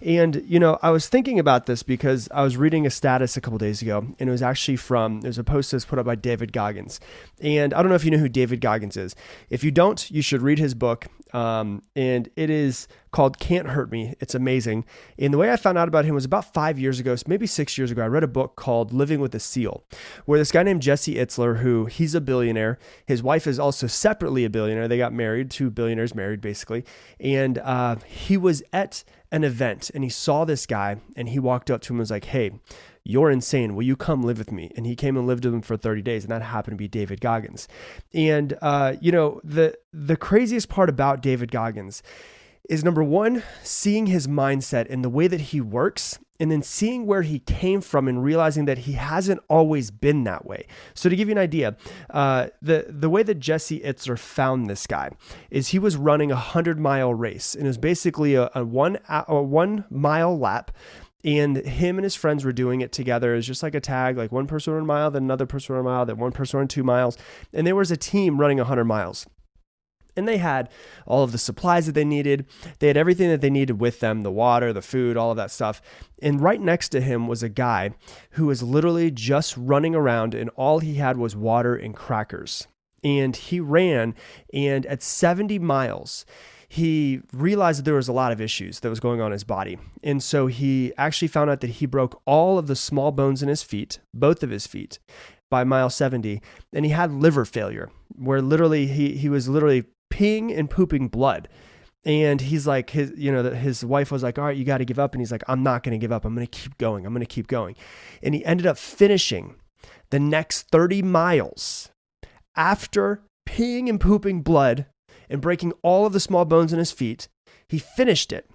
And, I was thinking about this because I was reading a status a couple days ago, and it was actually there's a post that's put up by David Goggins. And I don't know if you know who David Goggins is. If you don't, you should read his book. And it is called Can't Hurt Me. It's amazing. And the way I found out about him was about 5 years ago, maybe 6 years ago. I read a book called Living with a SEAL, where this guy named Jesse Itzler, who he's a billionaire. His wife is also separately a billionaire. They got married, two billionaires married basically. And he was at an event and he saw this guy and he walked up to him and was like, "Hey, you're insane. Will you come live with me?" And he came and lived with him for 30 days. And that happened to be David Goggins. And, the craziest part about David Goggins is, number one, seeing his mindset and the way that he works, and then seeing where he came from and realizing that he hasn't always been that way. So to give you an idea, the way that Jesse Itzler found this guy is he was running a 100-mile race, and it was basically a 1 mile lap. And him and his friends were doing it together. It was just like a tag, like one person ran a mile, then another person ran a mile, then one person ran 2 miles. And there was a team running 100 miles. And they had all of the supplies that they needed. They had everything that they needed with them, the water, the food, all of that stuff. And right next to him was a guy who was literally just running around, and all he had was water and crackers. And he ran, and at 70 miles, he realized that there was a lot of issues that was going on in his body. And so he actually found out that he broke all of the small bones in his feet, both of his feet, by mile 70. And he had liver failure, where literally he was literally peeing and pooping blood. And he's like, his wife was like, "All right, you got to give up." And he's like, "I'm not going to give up. I'm going to keep going. I'm going to keep going." And he ended up finishing the next 30 miles after peeing and pooping blood and breaking all of the small bones in his feet. He finished it.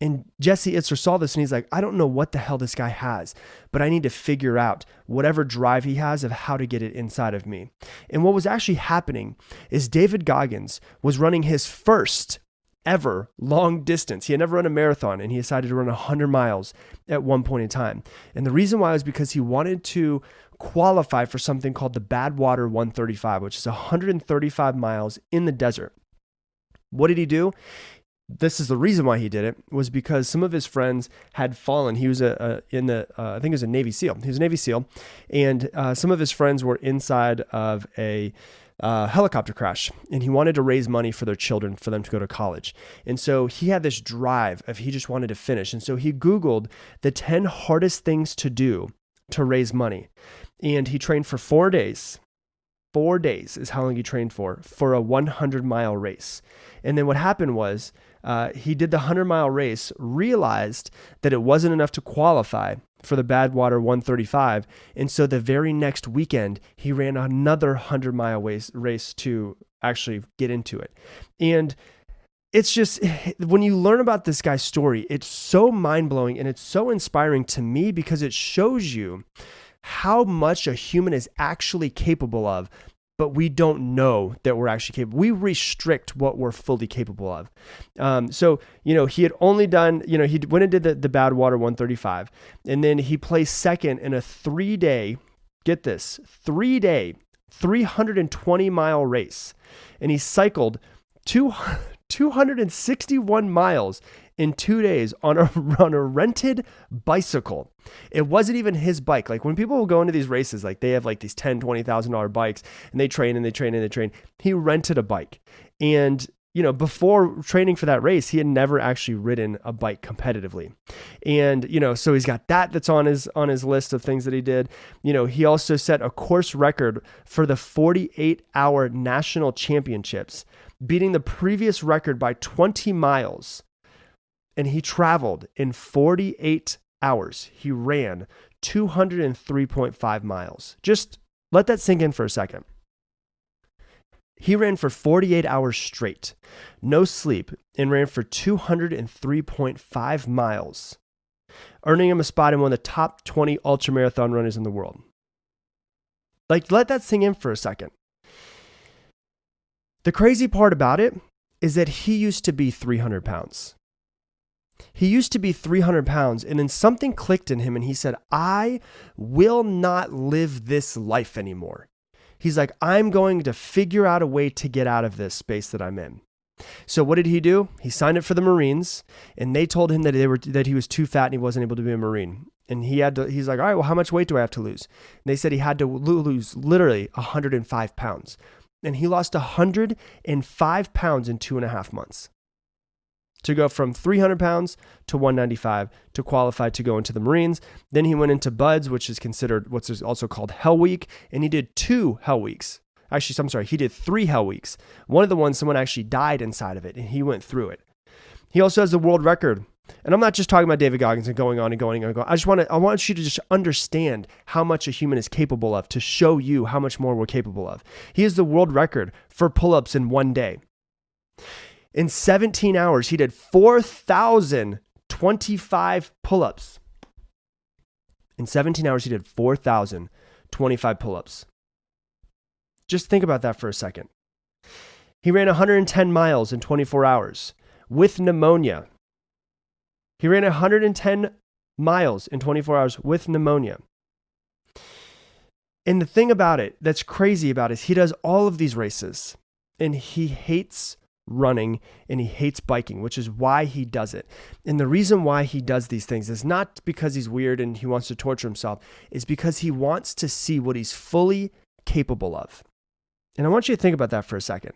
And Jesse Itzler saw this and he's like, "I don't know what the hell this guy has, but I need to figure out whatever drive he has of how to get it inside of me." And what was actually happening is David Goggins was running his first ever long distance. He had never run a marathon, and he decided to run 100 miles at one point in time. And the reason why was because he wanted to qualify for something called the Badwater 135, which is 135 miles in the desert. What did he do? This is the reason why he did it, was because some of his friends had fallen. He was I think he was a Navy SEAL. He was a Navy SEAL, and some of his friends were inside of a helicopter crash, and he wanted to raise money for their children, for them to go to college. And so he had this drive of he just wanted to finish. And so he Googled the 10 hardest things to do to raise money. And he trained for 4 days. 4 days is how long he trained for a 100-mile race. And then what happened was he did the 100-mile race, realized that it wasn't enough to qualify for the Badwater 135. And so the very next weekend, he ran another 100-mile race to actually get into it. And it's just, when you learn about this guy's story, it's so mind-blowing and it's so inspiring to me, because it shows you how much a human is actually capable of, but we don't know that we're actually capable. We restrict what we're fully capable of. So he had only done, he went and did the Badwater 135, and then he placed second in a 3-day, get this, 3-day, 320-mile race. And he cycled 261 miles in 2 days on a rented bicycle. It wasn't even his bike. Like, when people will go into these races, like they have like these $10,000, $20,000 bikes, and they train and they train and they train. He rented a bike. And, before training for that race, he had never actually ridden a bike competitively. And, so he's got that's on his list of things that he did. He also set a course record for the 48-hour national championships, beating the previous record by 20 miles. And he traveled in 48 hours. He ran 203.5 miles. Just let that sink in for a second. He ran for 48 hours straight, no sleep, and ran for 203.5 miles, earning him a spot in one of the top 20 ultramarathon runners in the world. Like, let that sink in for a second. The crazy part about it is that he used to be 300 pounds. He used to be 300 pounds, and then something clicked in him, and he said, "I will not live this life anymore." He's like, "I'm going to figure out a way to get out of this space that I'm in." So what did he do? He signed up for the Marines, and they told him that he was too fat and he wasn't able to be a Marine. And he's like, all right, well, how much weight do I have to lose? And they said he had to lose literally 105 pounds. And he lost 105 pounds in 2.5 months to go from 300 pounds to 195 to qualify to go into the Marines. Then he went into BUD/S, which is considered what's also called Hell Week. And he did 2 Hell Weeks. Actually, I'm sorry, he did 3 Hell Weeks. One of the ones, someone actually died inside of it, and he went through it. He also has the world record. And I'm not just talking about David Goggins and going on and going on and going. I want you to just understand how much a human is capable of, to show you how much more we're capable of. He has the world record for pull-ups in one day. In 17 hours, he did 4,025 pull-ups. In 17 hours, he did 4,025 pull-ups. Just think about that for a second. He ran 110 miles in 24 hours with pneumonia. He ran 110 miles in 24 hours with pneumonia. And the thing about it that's crazy about it is he does all of these races, and he hates running and he hates biking, which is why he does it. And the reason why he does these things is not because he's weird and he wants to torture himself, it's because he wants to see what he's fully capable of. And I want you to think about that for a second.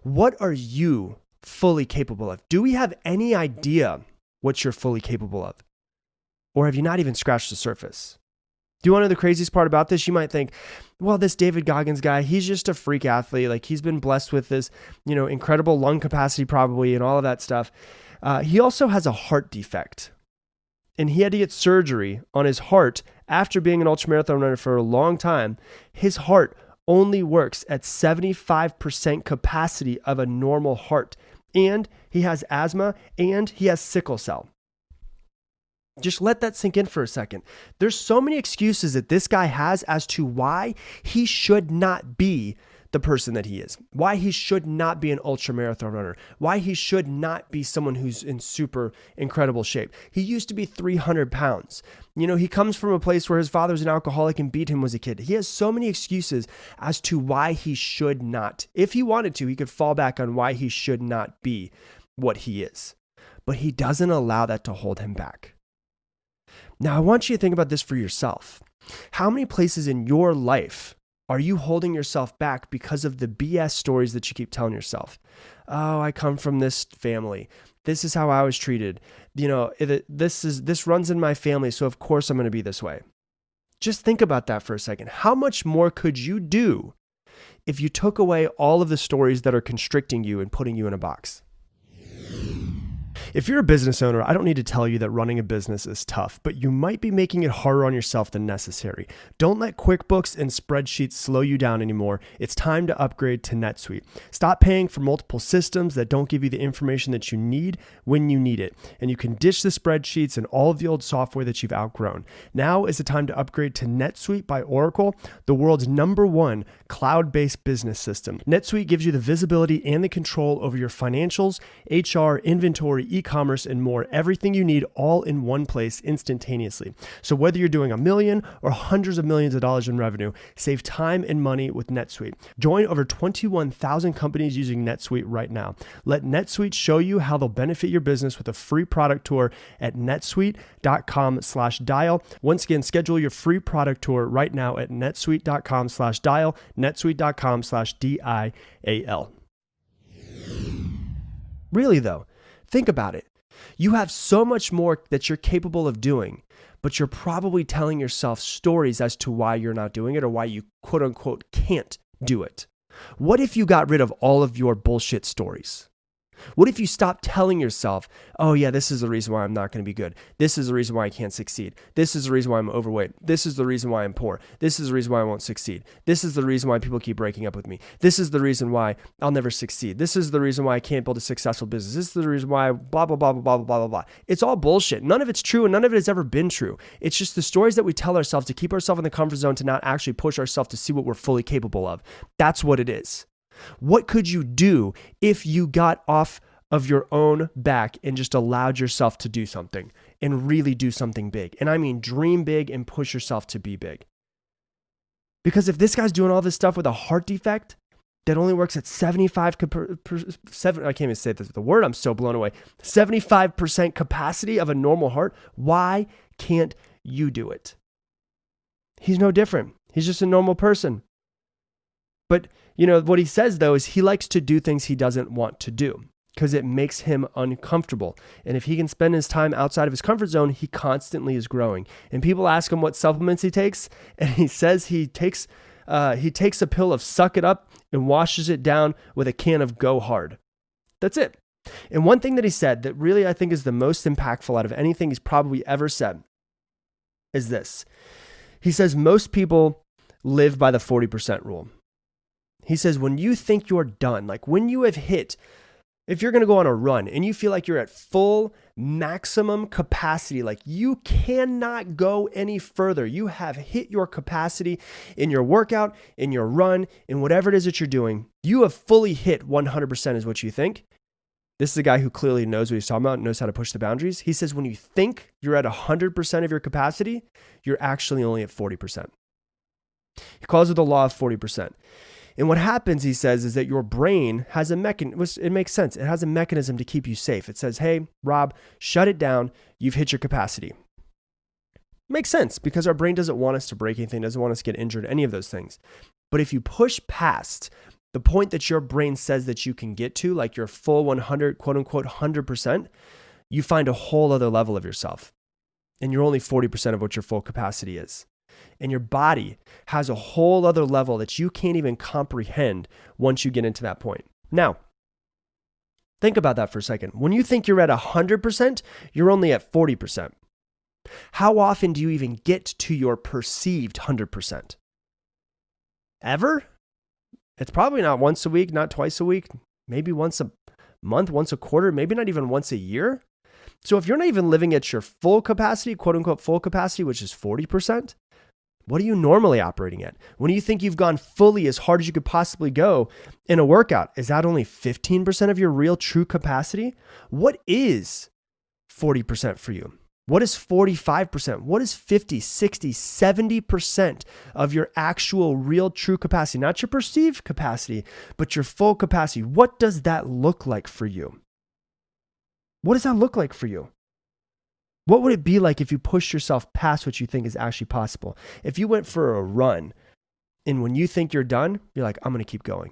What are you fully capable of? Do we have any idea what you're fully capable of? Or have you not even scratched the surface? Do you want to know the craziest part about this? You might think, well, this David Goggins guy, he's just a freak athlete. Like, he's been blessed with this, incredible lung capacity probably and all of that stuff. He also has a heart defect. And he had to get surgery on his heart after being an ultramarathon runner for a long time. His heart only works at 75% capacity of a normal heart. And he has asthma, and he has sickle cell. Just let that sink in for a second. There's so many excuses that this guy has as to why he should not be the person that he is, why he should not be an ultra marathon runner, why he should not be someone who's in super incredible shape. He used to be 300 pounds. He comes from a place where his father was an alcoholic and beat him as a kid. He has so many excuses as to why he should not. If he wanted to, he could fall back on why he should not be what he is. But he doesn't allow that to hold him back. Now, I want you to think about this for yourself. How many places in your life are you holding yourself back because of the BS stories that you keep telling yourself? Oh, I come from this family. This is how I was treated. This runs in my family, so of course I'm going to be this way. Just think about that for a second. How much more could you do if you took away all of the stories that are constricting you and putting you in a box? If you're a business owner, I don't need to tell you that running a business is tough, but you might be making it harder on yourself than necessary. Don't let QuickBooks and spreadsheets slow you down anymore. It's time to upgrade to NetSuite. Stop paying for multiple systems that don't give you the information that you need when you need it. And you can ditch the spreadsheets and all of the old software that you've outgrown. Now is the time to upgrade to NetSuite by Oracle, the world's #1 cloud-based business system. NetSuite gives you the visibility and the control over your financials, HR, inventory, e-commerce, and more. Everything you need all in one place instantaneously. So whether you're doing $1 million or hundreds of millions of dollars in revenue, save time and money with NetSuite. Join over 21,000 companies using NetSuite right now. Let NetSuite show you how they'll benefit your business with a free product tour at netsuite.com/dial. Once again, schedule your free product tour right now at netsuite.com/dial, netsuite.com/dial. Really though, think about it. You have so much more that you're capable of doing, but you're probably telling yourself stories as to why you're not doing it or why you quote unquote can't do it. What if you got rid of all of your bullshit stories? What if you stopped telling yourself, oh yeah, this is the reason why I'm not going to be good. This is the reason why I can't succeed. This is the reason why I'm overweight. This is the reason why I'm poor. This is the reason why I won't succeed. This is the reason why people keep breaking up with me. This is the reason why I'll never succeed. This is the reason why I can't build a successful business. This is the reason why blah, blah, blah, blah, blah, blah, blah, blah. It's all bullshit. None of it's true and none of it has ever been true. It's just the stories that we tell ourselves to keep ourselves in the comfort zone to not actually push ourselves to see what we're fully capable of. That's what it is. What could you do if you got off of your own back and just allowed yourself to do something and really do something big? And I mean, dream big and push yourself to be big. Because if this guy's doing all this stuff with a heart defect that only works at 7, I can't even say the word, I'm so blown away, 75% capacity of a normal heart, why can't you do it? He's no different. He's just a normal person. But, what he says, though, is he likes to do things he doesn't want to do because it makes him uncomfortable. And if he can spend his time outside of his comfort zone, he constantly is growing. And people ask him what supplements he takes, and he says he takes a pill of Suck It Up and washes it down with a can of Go Hard. That's it. And one thing that he said that really I think is the most impactful out of anything he's probably ever said is this. He says most people live by the 40% rule. He says when you think you're done, like when you have hit, if you're going to go on a run and you feel like you're at full maximum capacity, like you cannot go any further, you have hit your capacity in your workout, in your run, in whatever it is that you're doing, you have fully hit 100% is what you think. This is a guy who clearly knows what he's talking about, knows how to push the boundaries. He says when you think you're at 100% of your capacity, you're actually only at 40%. He calls it the law of 40%. And what happens, he says, is that your brain has a mechanism. It makes sense. It has a mechanism to keep you safe. It says, hey, Rob, shut it down. You've hit your capacity. Makes sense because our brain doesn't want us to break anything, doesn't want us to get injured, any of those things. But if you push past the point that your brain says that you can get to, like your full 100, quote unquote, 100%, you find a whole other level of yourself. And you're only 40% of what your full capacity is. And your body has a whole other level that you can't even comprehend once you get into that point. Now, think about that for a second. When you think you're at 100%, you're only at 40%. How often do you even get to your perceived 100%? Ever? It's probably not once a week, not twice a week, maybe once a month, once a quarter, maybe not even once a year. So if you're not even living at your full capacity, quote unquote, full capacity, which is 40%, what are you normally operating at? When you think you've gone fully as hard as you could possibly go in a workout, is that only 15% of your real true capacity? What is 40% for you? What is 45%? What is 50, 60, 70% of your actual real true capacity? Not your perceived capacity, but your full capacity. What does that look like for you? What does that look like for you? What would it be like if you pushed yourself past what you think is actually possible? If you went for a run and when you think you're done, you're like, I'm going to keep going,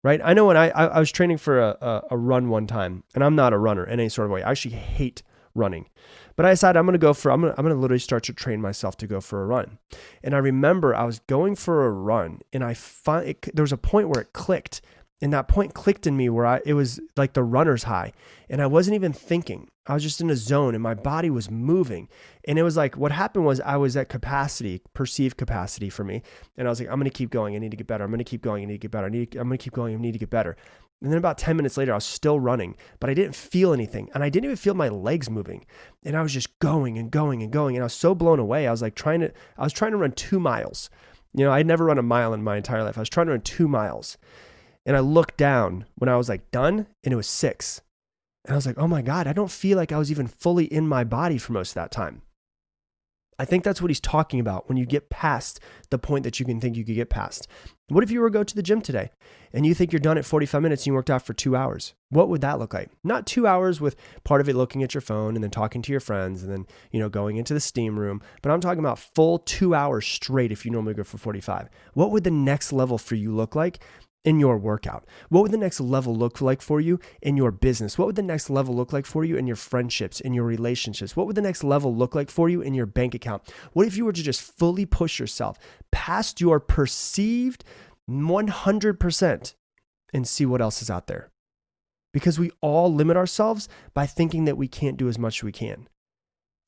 right? I know when I was training for a run one time, and I'm not a runner in any sort of way. I actually hate running, but I decided I'm going to literally start to train myself to go for a run. And I remember I was going for a run and there was a point where it clicked. And that point clicked in me where it was like the runner's high. And I wasn't even thinking. I was just in a zone and my body was moving. And it was like, what happened was I was at capacity, perceived capacity for me. And I was like, I'm going to keep going. I need to get better. I'm going to keep going. I need to get better. I'm going to keep going. I need to get better. And then about 10 minutes later, I was still running, but I didn't feel anything. And I didn't even feel my legs moving. And I was just going and going and going. And I was so blown away. I was trying to run 2 miles. I'd never run a mile in my entire life. I was trying to run 2 miles. And I looked down when I was done, and it was 6. And I was like, oh my God, I don't feel like I was even fully in my body for most of that time. I think that's what he's talking about when you get past the point that you can think you could get past. What if you were to go to the gym today and you think you're done at 45 minutes and you worked out for 2 hours? What would that look like? Not 2 hours with part of it looking at your phone and then talking to your friends and then, going into the steam room. But I'm talking about full 2 hours straight if you normally go for 45. What would the next level for you look like in your workout? What would the next level look like for you in your business? What would the next level look like for you in your friendships, in your relationships? What would the next level look like for you in your bank account? What if you were to just fully push yourself past your perceived 100% and see what else is out there? Because we all limit ourselves by thinking that we can't do as much as we can.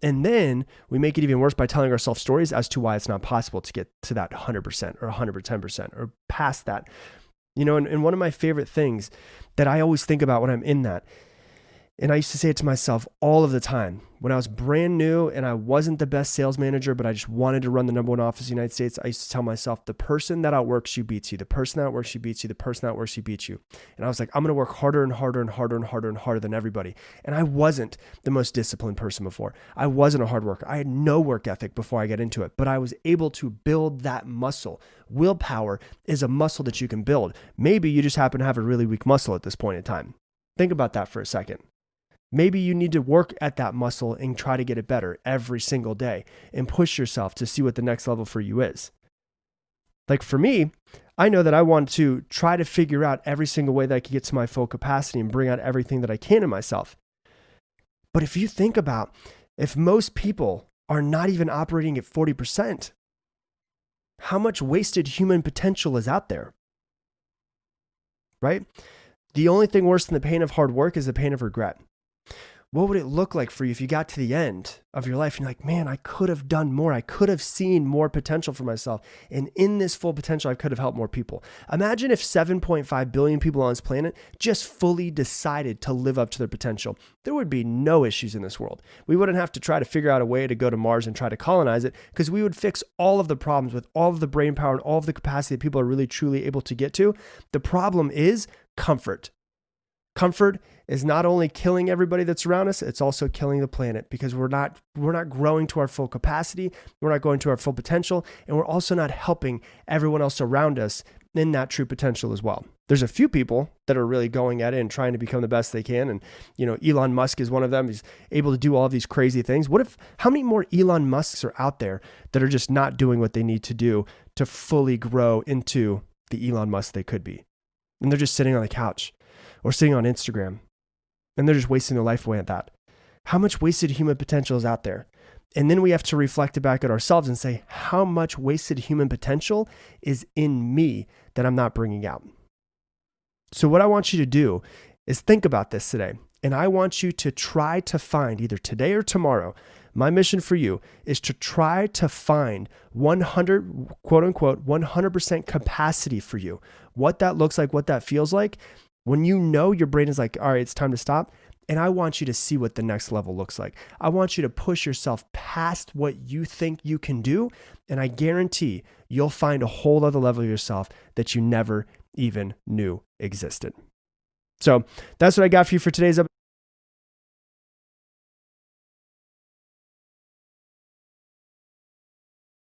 And then we make it even worse by telling ourselves stories as to why it's not possible to get to that 100% or 110% or past that. And one of my favorite things that I always think about when I'm in that And I used to say it to myself all of the time. When I was brand new and I wasn't the best sales manager, but I just wanted to run the number one office in the United States, I used to tell myself, the person that outworks you beats you. The person that outworks you beats you. The person that outworks you beats you. And I was like, I'm going to work harder and harder and harder and harder and harder than everybody. And I wasn't the most disciplined person before. I wasn't a hard worker. I had no work ethic before I got into it, but I was able to build that muscle. Willpower is a muscle that you can build. Maybe you just happen to have a really weak muscle at this point in time. Think about that for a second. Maybe you need to work at that muscle and try to get it better every single day and push yourself to see what the next level for you is. Like for me, I know that I want to try to figure out every single way that I can get to my full capacity and bring out everything that I can in myself. But if you think about, if most people are not even operating at 40%, how much wasted human potential is out there? Right? The only thing worse than the pain of hard work is the pain of regret. What would it look like for you if you got to the end of your life and you're like, man, I could have done more. I could have seen more potential for myself. And in this full potential, I could have helped more people. Imagine if 7.5 billion people on this planet just fully decided to live up to their potential. There would be no issues in this world. We wouldn't have to try to figure out a way to go to Mars and try to colonize it, because we would fix all of the problems with all of the brain power and all of the capacity that people are really truly able to get to. The problem is comfort. Comfort is not only killing everybody that's around us, it's also killing the planet, because we're not growing to our full capacity, we're not going to our full potential, and we're also not helping everyone else around us in that true potential as well. There's a few people that are really going at it and trying to become the best they can. And, Elon Musk is one of them. He's able to do all of these crazy things. How many more Elon Musks are out there that are just not doing what they need to do to fully grow into the Elon Musk they could be? And they're just sitting on the couch or sitting on Instagram, and they're just wasting their life away at that. How much wasted human potential is out there? And then we have to reflect it back at ourselves and say, how much wasted human potential is in me that I'm not bringing out? So what I want you to do is think about this today. And I want you to try to find, either today or tomorrow, my mission for you is to try to find 100, quote unquote, 100% capacity for you. What that looks like, what that feels like. When you know your brain is like, all right, it's time to stop. And I want you to see what the next level looks like. I want you to push yourself past what you think you can do. And I guarantee you'll find a whole other level of yourself that you never even knew existed. So that's what I got for you for today's episode.